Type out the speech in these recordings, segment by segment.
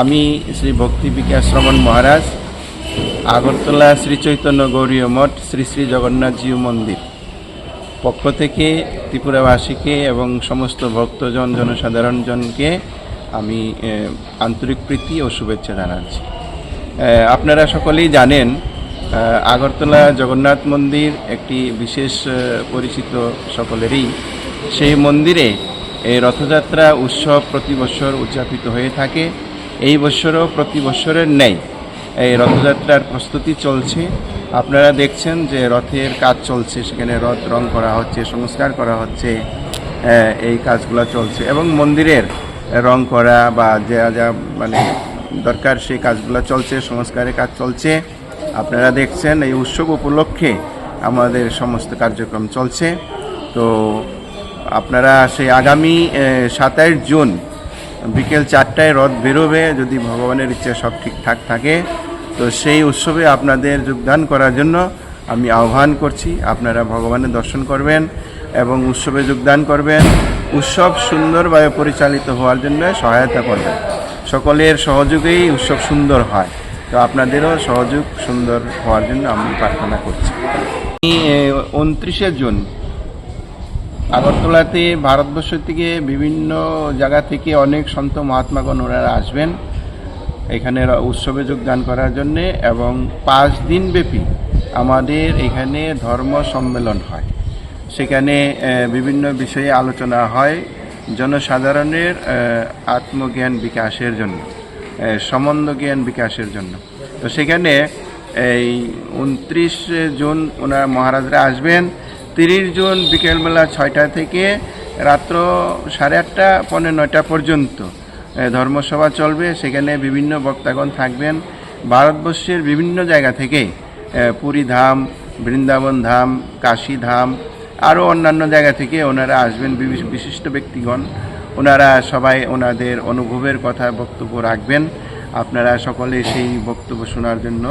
আমি শ্রী ভক্তি বিকাশ শ্রবণ মহারাজ, আগরতলা শ্রী চৈতন্য গৌরীয় মঠ শ্রী শ্রী জগন্নাথজিউ মন্দির পক্ষ থেকে ত্রিপুরাবাসীকে এবং সমস্ত ভক্তজন জনসাধারণজনকে আমি আন্তরিক প্রীতি ও শুভেচ্ছা জানাচ্ছি। আপনারা সকলেই জানেন, আগরতলা জগন্নাথ মন্দির একটি বিশেষ পরিচিত সকলেরই। সেই মন্দিরে এই রথযাত্রা উৎসব প্রতি বছর উদযাপিত হয়ে থাকে। এই বছরও প্রতি বছরের ন্যায় এই রথযাত্রার প্রস্তুতি চলছে। আপনারা দেখছেন যে রথের কাজ চলছে, সেখানে রথ রং করা হচ্ছে, সংস্কার করা হচ্ছে, এই কাজগুলো চলছে এবং মন্দিরের রং করা বা যা যা দরকার সেই কাজগুলো চলছে, সংস্কারের কাজ চলছে। আপনারা দেখছেন এই উৎসব উপলক্ষে আমাদের সমস্ত কার্যক্রম চলছে। তো আপনারা সেই আগামী 27 জুন বিকেল 4টায় রথ বেরোবে, যদি ভগবানের ইচ্ছা সব ঠিকঠাক থাকে। তো সেই উৎসবে আপনাদের যোগদান করার জন্য আমি আহ্বান করছি। আপনারা ভগবানের দর্শন করবেন এবং উৎসবে যোগদান করবেন। উৎসব সুন্দরভাবে পরিচালিত হওয়ার জন্য সহায়তা করবেন। সকলের সহযোগেই উৎসব সুন্দর হয়। তো আপনাদেরও সহযোগ সুন্দর হওয়ার জন্য আমি প্রার্থনা করছি। 29 জুন আগরতলাতে ভারতবর্ষ থেকে বিভিন্ন জায়গা থেকে অনেক সন্ত মহাত্মাগণ ওনারা আসবেন এখানে উৎসবে যোগদান করার জন্যে, এবং 5 দিন ব্যাপী আমাদের এখানে ধর্ম সম্মেলন হয়। সেখানে বিভিন্ন বিষয়ে আলোচনা হয় জনসাধারণের আত্মজ্ঞান বিকাশের জন্য, সম্বন্ধ জ্ঞান বিকাশের জন্য। তো সেখানে এই 29 জুন ওনারা মহারাজরা আসবেন। 30 জুন বিকেলবেলা 6টা থেকে রাত্র 8:30 পৌনে 9টা পর্যন্ত ধর্মসভা চলবে। সেখানে বিভিন্ন বক্তাগণ থাকবেন ভারতবর্ষের বিভিন্ন জায়গা থেকে, পুরী ধাম, বৃন্দাবন ধাম, কাশী ধাম, আরও অন্যান্য জায়গা থেকে ওনারা আসবেন। বিশিষ্ট ব্যক্তিগণ ওনারা সবাই ওনাদের অনুভবের কথা বক্তব্য রাখবেন। আপনারা সকলে সেই বক্তব্য শোনার জন্য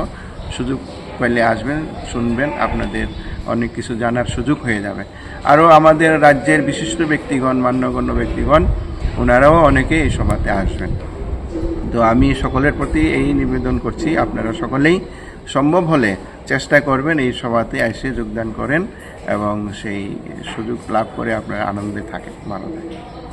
সুযোগ পেলে আসবেন, শুনবেন। আপনাদের অনেক কিছু জানার সুযোগ হয়ে যাবে। আরও আমাদের রাজ্যের বিশিষ্ট ব্যক্তিগণ, মান্যগণ্য ব্যক্তিগণ ওনারাও অনেকে এই সভাতে আসবেন। তো আমি সকলের প্রতি এই নিবেদন করছি, আপনারা সকলেই সম্ভব হলে চেষ্টা করবেন এই সভাতে এসে যোগদান করেন এবং সেই সুযোগ লাভ করে আপনারা আনন্দে থাকেন, ভালো থাকেন।